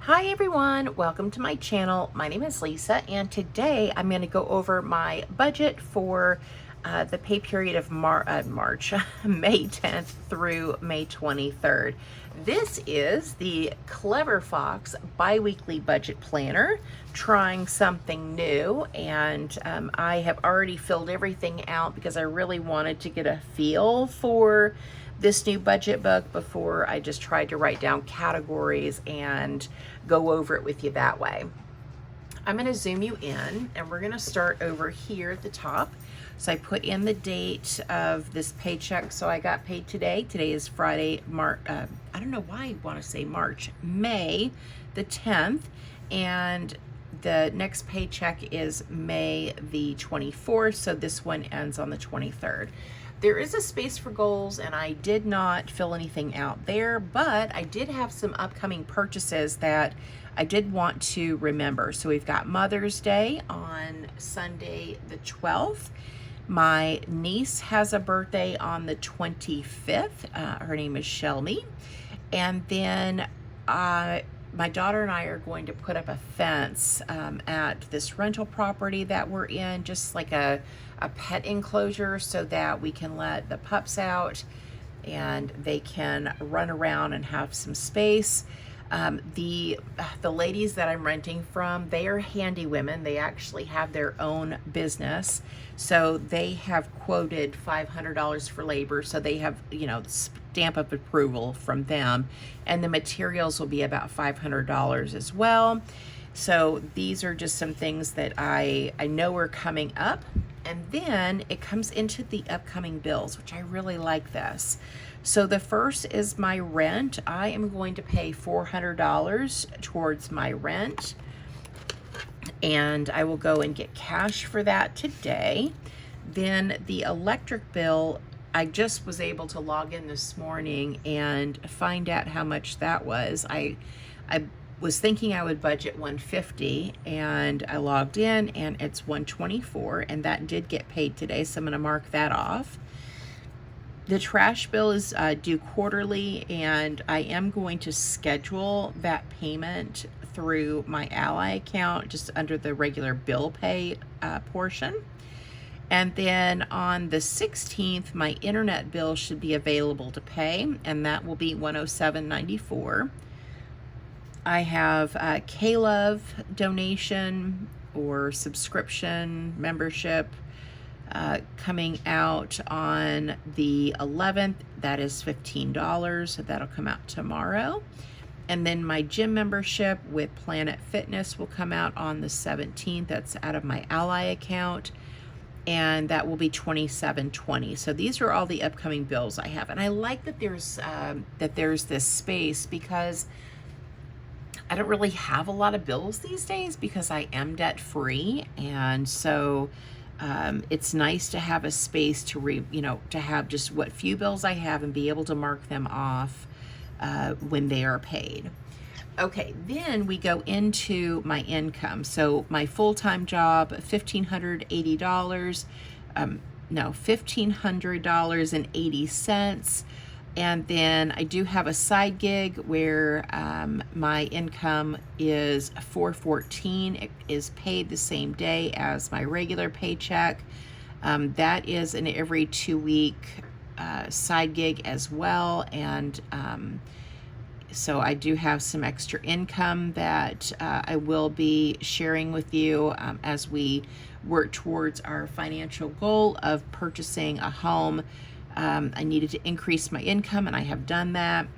Hi everyone, welcome to my channel. My name is Lisa and today I'm going to go over my budget for the pay period of March, May 10th through May 23rd. This is the Clever Fox bi-weekly budget planner, trying something new, and I have already filled everything out because I really wanted to get a feel for this new budget book before I just tried to write down categories and go over it with you that way. I'm going to zoom you in and we're going to start over here at the top. So I put in the date of this paycheck. So I got paid today. Today is Friday, I don't know why I want to say March, May the 10th. And the next paycheck is May the 24th. So this one ends on the 23rd. There is a space for goals and I did not fill anything out there, but I did have some upcoming purchases that I did want to remember. So we've got Mother's Day on Sunday the 12th. My niece has a birthday on the 25th. Her name is Shelby. And then my daughter and I are going to put up a fence at this rental property that we're in, just like a pet enclosure, so that we can let the pups out and they can run around and have some space. The ladies that I'm renting from, they are handy women. They actually have their own business. So they have quoted $500 for labor. So they have, stamp of approval from them. And the materials will be about $500 as well. So these are just some things that I know are coming up. And then it comes into the upcoming bills, which I really like this. So the first is my rent. I am going to pay $400 towards my rent, and I will go and get cash for that today. Then the electric bill, I just was able to log in this morning and find out how much that was. I was thinking I would budget $150, and I logged in and it's $124, and that did get paid today, so I'm going to mark that off. The trash bill is due quarterly, and I am going to schedule that payment through my Ally account, just under the regular bill pay portion. And then on the 16th, my internet bill should be available to pay, and that will be $107.94. I have a K-Love donation or subscription membership coming out on the 11th. That is $15, so that'll come out tomorrow. And then my gym membership with Planet Fitness will come out on the 17th. That's out of my Ally account, and that will be $27.20. So these are all the upcoming bills I have, and I like that there's this space, because I don't really have a lot of bills these days because I am debt free, and so it's nice to have a space to to have just what few bills I have and be able to mark them off when they are paid. Okay, then we go into my income. So my full-time job, $1,580, $1,500.80. And then I do have a side gig where my income is $414. It is paid the same day as my regular paycheck. That is an every 2-week side gig as well. And so I do have some extra income that I will be sharing with you as we work towards our financial goal of purchasing a home. I needed to increase my income, and I have done that.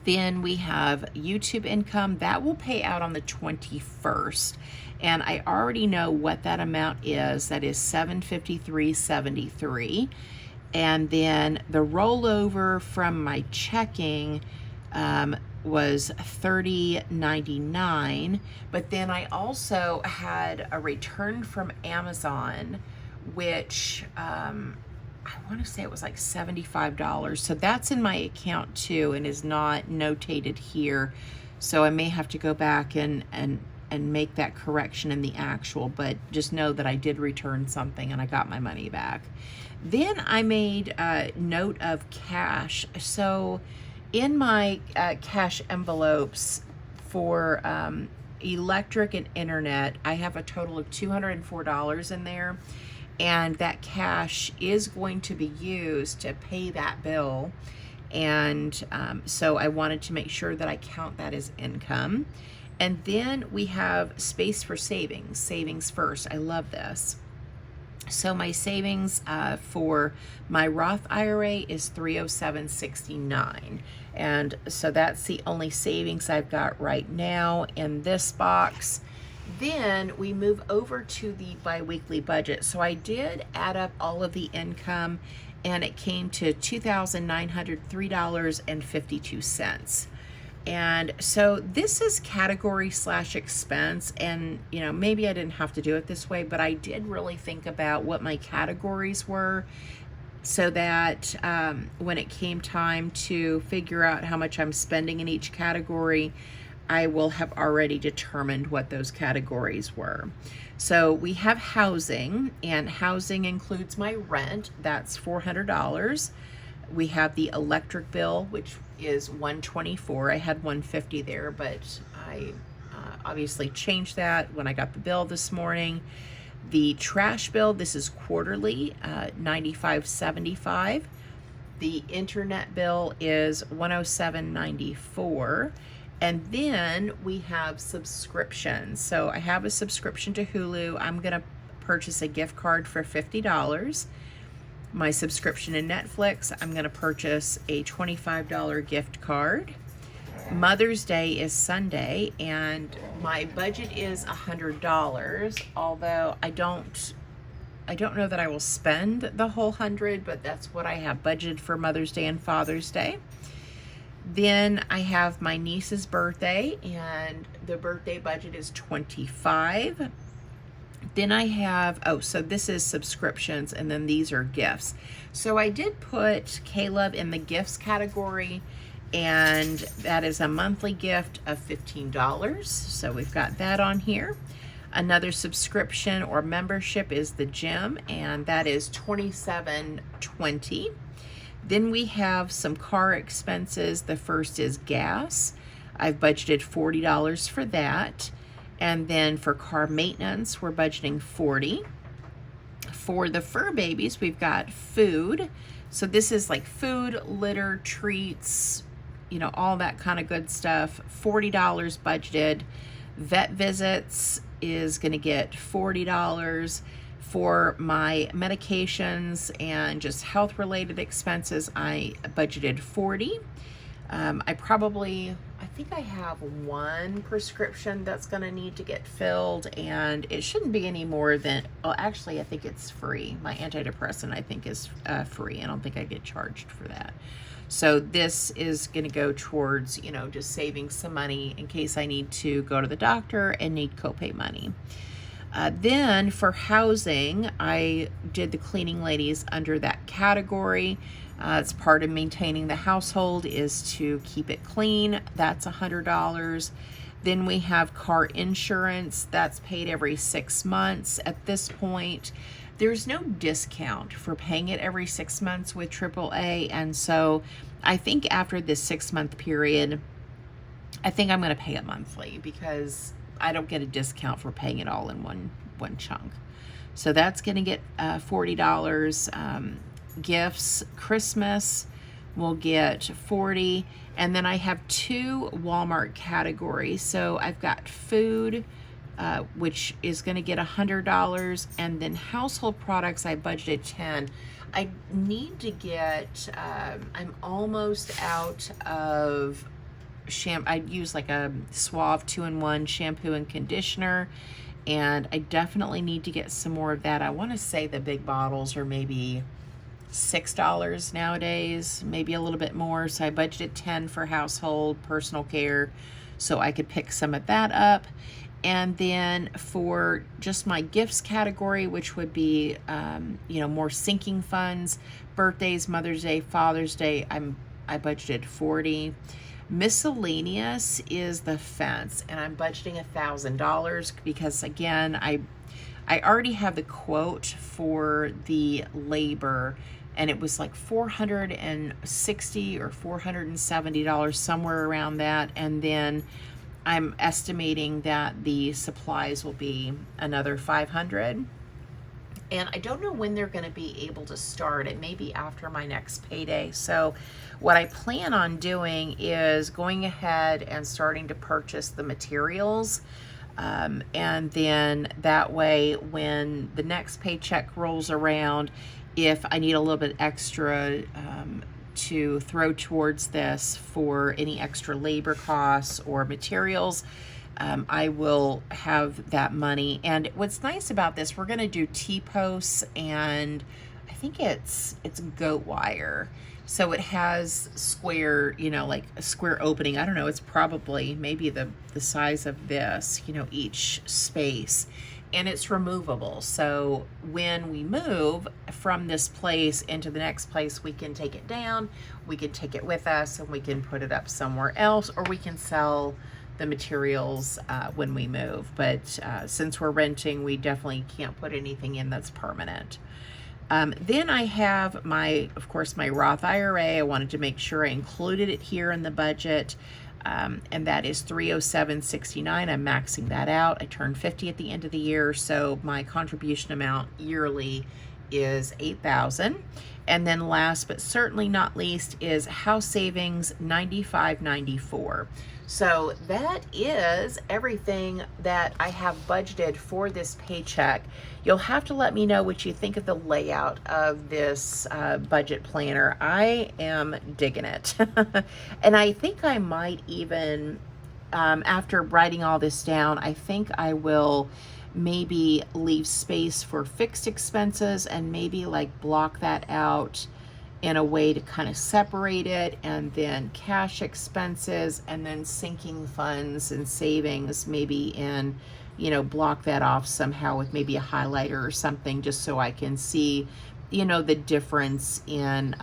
Then we have YouTube income. That will pay out on the 21st. And I already know what that amount is. That is $753.73. And then the rollover from my checking was $30.99. But then I also had a return from Amazon, which I want to say it was like $75. So that's in my account too, and is not notated here. So I may have to go back and make that correction in the actual, but just know that I did return something and I got my money back. Then I made a note of cash. So in my cash envelopes for electric and internet, I have a total of $204 in there, and that cash is going to be used to pay that bill. And so I wanted to make sure that I count that as income. And then we have space for savings. Savings first. I love this. So my savings for my Roth IRA is $307.69. And so that's the only savings I've got right now in this box. Then we move over to the biweekly budget. So I did add up all of the income, and it came to $2,903.52. And so this is category / expense. And, you know, maybe I didn't have to do it this way, but I did really think about what my categories were, so that when it came time to figure out how much I'm spending in each category, I will have already determined what those categories were. So we have housing, and housing includes my rent. That's $400. We have the electric bill, which is $124. I had $150 there, but I obviously changed that when I got the bill this morning. The trash bill, this is quarterly, $95.75. The internet bill is $107.94. And then we have subscriptions. So I have a subscription to Hulu. I'm going to purchase a gift card for $50. My subscription in Netflix, I'm going to purchase a $25 gift card. Mother's Day is Sunday, and my budget is $100, although I don't know that I will spend the whole 100, but that's what I have budgeted for Mother's Day and Father's Day. Then I have my niece's birthday, and the birthday budget is $25. Then I have, so this is subscriptions, and then these are gifts. So I did put Caleb in the gifts category, and that is a monthly gift of $15. So we've got that on here. Another subscription or membership is the gym, and that is $27.20. Then we have some car expenses. The first is gas. I've budgeted $40 for that. And then for car maintenance, we're budgeting $40. For the fur babies, we've got food. So this is like food, litter, treats, you know, all that kind of good stuff. $40 budgeted. Vet visits is going to get $40. For my medications and just health related expenses, I budgeted $40. I think I have one prescription that's going to need to get filled, and it shouldn't be any more than, well, actually, I think it's free. My antidepressant, I think, is free. I don't think I get charged for that. So this is going to go towards, you know, just saving some money in case I need to go to the doctor and need copay money. Then for housing, I did the cleaning ladies under that category. It's part of maintaining the household is to keep it clean. That's $100. Then we have car insurance. That's paid every 6 months. At this point, there's no discount for paying it every 6 months with AAA. And so I think after this 6-month period, I think I'm going to pay it monthly because I don't get a discount for paying it all in one chunk. So that's going to get $40. Gifts, Christmas will get $40. And then I have 2 Walmart categories. So I've got food, which is going to get $100. And then household products, I budgeted $10. I need to get, I'm almost out of shampoo. I'd use like a Suave 2-in-1 shampoo and conditioner, and I definitely need to get some more of that. I want to say the big bottles are maybe $6 nowadays, maybe a little bit more. So I budgeted $10 for household personal care, so I could pick some of that up. And then for just my gifts category, which would be you know, more sinking funds, birthdays, Mother's Day, Father's Day, I budgeted $40. Miscellaneous is the fence, and I'm budgeting $1,000 because, again, I already have the quote for the labor, and it was like $460 or $470, somewhere around that. And then I'm estimating that the supplies will be another $500. And I don't know when they're going to be able to start. It may be after my next payday. So what I plan on doing is going ahead and starting to purchase the materials. And then that way, when the next paycheck rolls around, if I need a little bit extra to throw towards this for any extra labor costs or materials, I will have that money. And what's nice about this, we're going to do T-posts, and I think it's goat wire. So it has square, you know, like a square opening. I don't know, it's probably maybe the size of this, you know, each space. And it's removable. So when we move from this place into the next place, we can take it down, we can take it with us, and we can put it up somewhere else, or we can sell the materials when we move. But since we're renting, we definitely can't put anything in that's permanent. Then I have of course, my Roth IRA. I wanted to make sure I included it here in the budget. And that is $307.69. I'm maxing that out. I turn 50 at the end of the year, so my contribution amount yearly is $8,000. And then last but certainly not least is house savings, $95.94. So that is everything that I have budgeted for this paycheck. You'll have to let me know what you think of the layout of this budget planner. I am digging it. And I think I might even, after writing all this down, I think I will maybe leave space for fixed expenses and maybe like block that out in a way to kind of separate it, and then cash expenses, and then sinking funds and savings maybe in, you know, block that off somehow with maybe a highlighter or something, just so I can see, you know, the difference in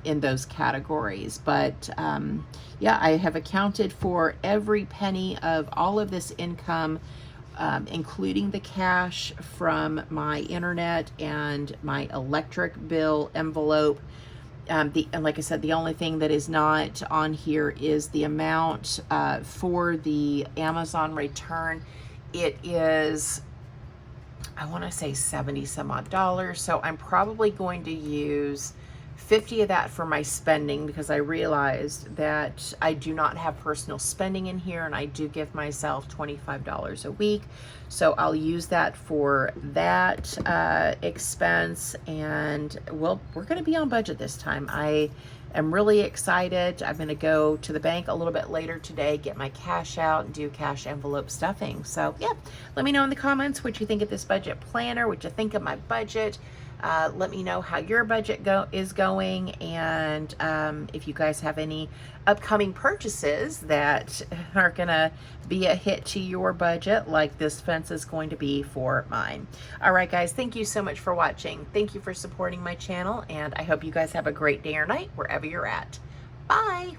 those categories. But yeah, I have accounted for every penny of all of this income, including the cash from my internet and my electric bill envelope. And like I said, the only thing that is not on here is the amount for the Amazon return. It is, I want to say 70 some odd dollars. So I'm probably going to use 50 of that for my spending, because I realized that I do not have personal spending in here, and I do give myself $25 a week. So I'll use that for that expense, and we're going to be on budget this time. I am really excited. I'm going to go to the bank a little bit later today, get my cash out, and do cash envelope stuffing. So yeah, let me know in the comments what you think of this budget planner, what you think of my budget. Let me know how your budget is going, and if you guys have any upcoming purchases that are gonna be a hit to your budget, like this fence is going to be for mine. All right, guys, thank you so much for watching. Thank you for supporting my channel, and I hope you guys have a great day or night wherever you're at. Bye.